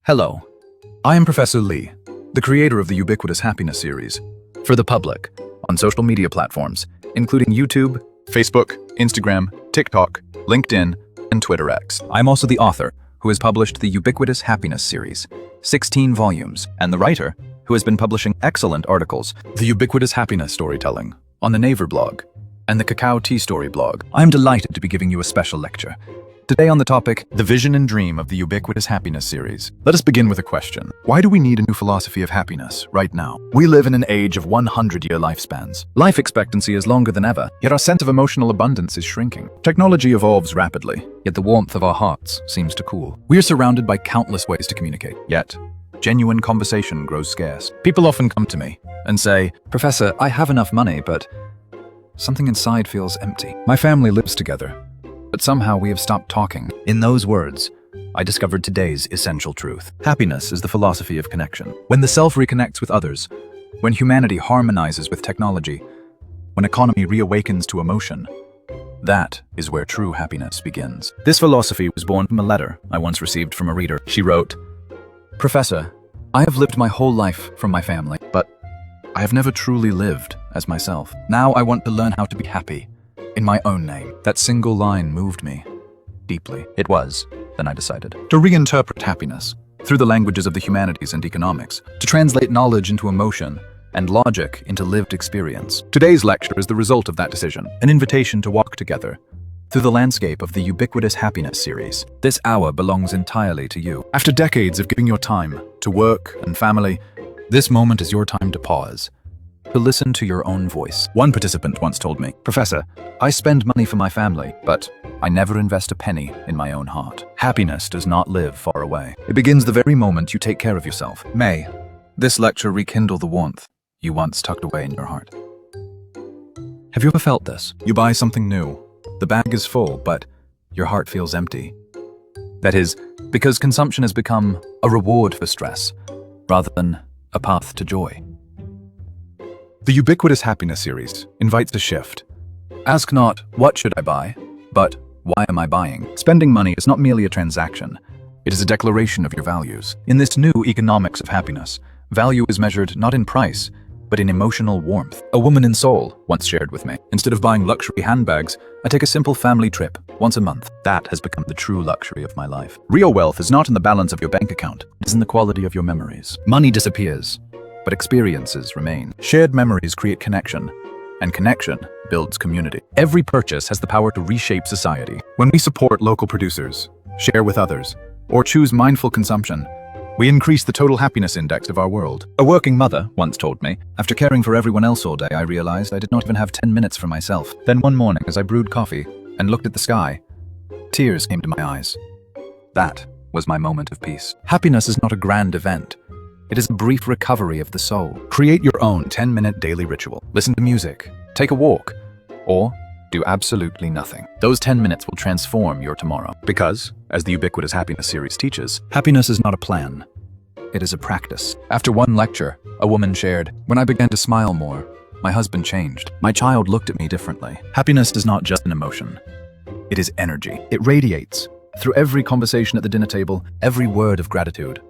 Hello, I am Professor Lee, the creator of the Ubiquitous Happiness Series, for the public, on social media platforms, including YouTube, Facebook, Instagram, TikTok, LinkedIn, and Twitter X. I'm also the author, who has published the Ubiquitous Happiness Series, 16 volumes, and the writer, who has been publishing excellent articles, the Ubiquitous Happiness Storytelling, on the Naver blog, and the Cacao Tea Story blog. I'm delighted to be giving you a special lecture. Today on the topic, the vision and dream of the Ubiquitous Happiness Series. Let us begin with a question. Why do we need a new philosophy of happiness right now? We live in an age of 100-year lifespans. Life expectancy is longer than ever, yet our sense of emotional abundance is shrinking. Technology evolves rapidly, yet the warmth of our hearts seems to cool. We are surrounded by countless ways to communicate, yet genuine conversation grows scarce. People often come to me and say, "Professor, I have enough money, but something inside feels empty. My family lives together, but somehow we have stopped talking." In those words, I discovered today's essential truth. Happiness is the philosophy of connection. When the self reconnects with others, when humanity harmonizes with technology, when economy reawakens to emotion, that is where true happiness begins. This philosophy was born from a letter I once received from a reader. She wrote, "Professor, I have lived my whole life from my family, but I have never truly lived as myself. Now I want to learn how to be happy in my own name." That single line moved me deeply. It was, then I decided, to reinterpret happiness through the languages of the humanities and economics, to translate knowledge into emotion and logic into lived experience. Today's lecture is the result of that decision, an invitation to walk together through the landscape of the Ubiquitous Happiness Series. This hour belongs entirely to you. After decades of giving your time to work and family, this moment is your time to pause, to listen to your own voice. One participant once told me, "Professor, I spend money for my family, but I never invest a penny in my own heart." Happiness does not live far away. It begins the very moment you take care of yourself. May this lecture rekindle the warmth you once tucked away in your heart. Have you ever felt this? You buy something new. The bag is full, but your heart feels empty. That is, because consumption has become a reward for stress, rather than a path to joy. The Ubiquitous Happiness Series invites a shift. Ask not, "What should I buy?" but "Why am I buying?" Spending money is not merely a transaction. It is a declaration of your values. In this new economics of happiness, value is measured not in price, but in emotional warmth. A woman in Seoul once shared with me, "Instead of buying luxury handbags, I take a simple family trip once a month. That has become the true luxury of my life." Real wealth is not in the balance of your bank account. It is in the quality of your memories. Money disappears, but experiences remain. Shared memories create connection, and connection builds community. Every purchase has the power to reshape society. When we support local producers, share with others, or choose mindful consumption, we increase the total happiness index of our world. A working mother once told me, "After caring for everyone else all day, I realized I did not even have 10 minutes for myself." Then one morning, as I brewed coffee and looked at the sky, tears came to my eyes. That was my moment of peace. Happiness is not a grand event. It is a brief recovery of the soul. Create your own 10-minute daily ritual. Listen to music, take a walk, or do absolutely nothing. Those 10 minutes will transform your tomorrow. Because, as the Ubiquitous Happiness Series teaches, happiness is not a plan. It is a practice. After one lecture, a woman shared, "When I began to smile more, my husband changed. My child looked at me differently." Happiness is not just an emotion. It is energy. It radiates through every conversation at the dinner table, every word of gratitude,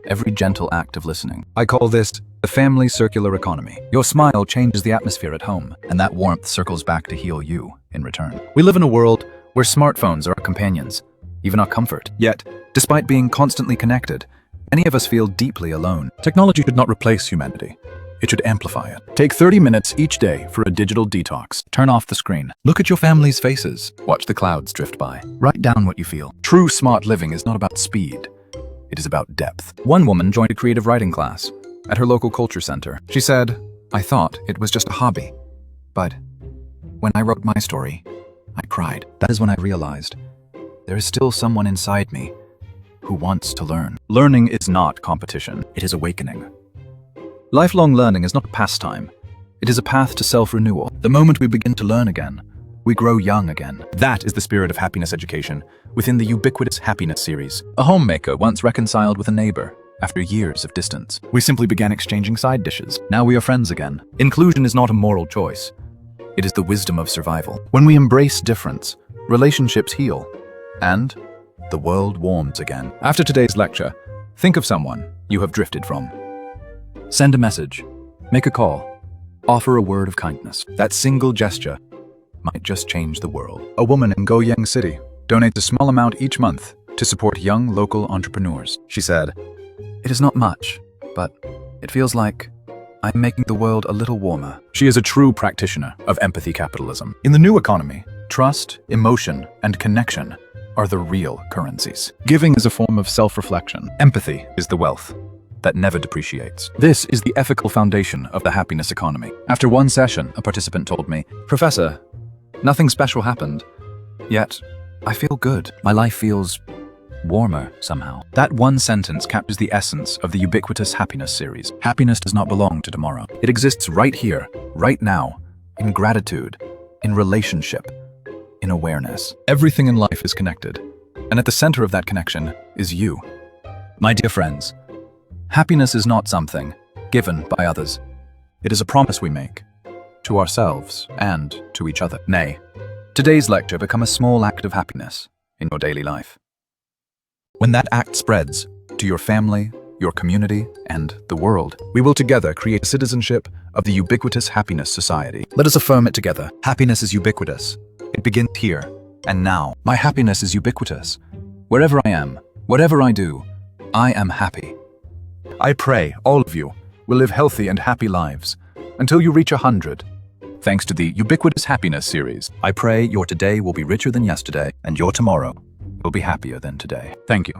every gentle act of listening. I call this the family circular economy. Your smile changes the atmosphere at home, and that warmth circles back to heal you in return. We live in a world where smartphones are our companions, even our comfort. Yet, despite being constantly connected, many of us feel deeply alone. Technology should not replace humanity. It should amplify it. Take 30 minutes each day for a digital detox. Turn off the screen. Look at your family's faces. Watch the clouds drift by. Write down what you feel. True smart living is not about speed. It is about depth. One woman joined a creative writing class at her local culture center. She said, "I thought it was just a hobby, but when I wrote my story, I cried. That is when I realized there is still someone inside me who wants to learn." Learning is not competition. It is awakening. Lifelong learning is not a pastime. It is a path to self-renewal. The moment we begin to learn again, we grow young again. That is the spirit of happiness education within the Ubiquitous Happiness Series. A homemaker once reconciled with a neighbor after years of distance. We simply began exchanging side dishes. Now we are friends again. Inclusion is not a moral choice. It is the wisdom of survival. When we embrace difference, relationships heal, and the world warms again. After today's lecture, Think of someone you have drifted from. Send a message, make a call, offer a word of kindness. That single gesture might just change the world. A woman in Goyang City donates a small amount each month to support young local entrepreneurs. She said, "It is not much, but it feels like I'm making the world a little warmer." She is a true practitioner of empathy capitalism. In the new economy, trust, emotion, and connection are the real currencies. Giving is a form of self-reflection. Empathy is the wealth that never depreciates. This is the ethical foundation of the happiness economy. After one session, a participant told me, "Professor, nothing special happened, yet I feel good. My life feels warmer somehow." That one sentence captures the essence of the Ubiquitous Happiness Series. Happiness does not belong to tomorrow. It exists right here, right now, in gratitude, in relationship, in awareness. Everything in life is connected, and at the center of that connection is you. My dear friends, happiness is not something given by others. It is a promise we make to ourselves and to each other. Nay, today's lecture become a small act of happiness in your daily life. When that act spreads to your family, your community, and the world, we will together create a citizenship of the Ubiquitous Happiness Society. Let us affirm it together. Happiness is ubiquitous. It begins here and now. My happiness is ubiquitous. Wherever I am, whatever I do, I am happy. I pray all of you will live healthy and happy lives until you reach 100. Thanks to the Ubiquitous Happiness Series, I pray your today will be richer than yesterday and your tomorrow will be happier than today. Thank you.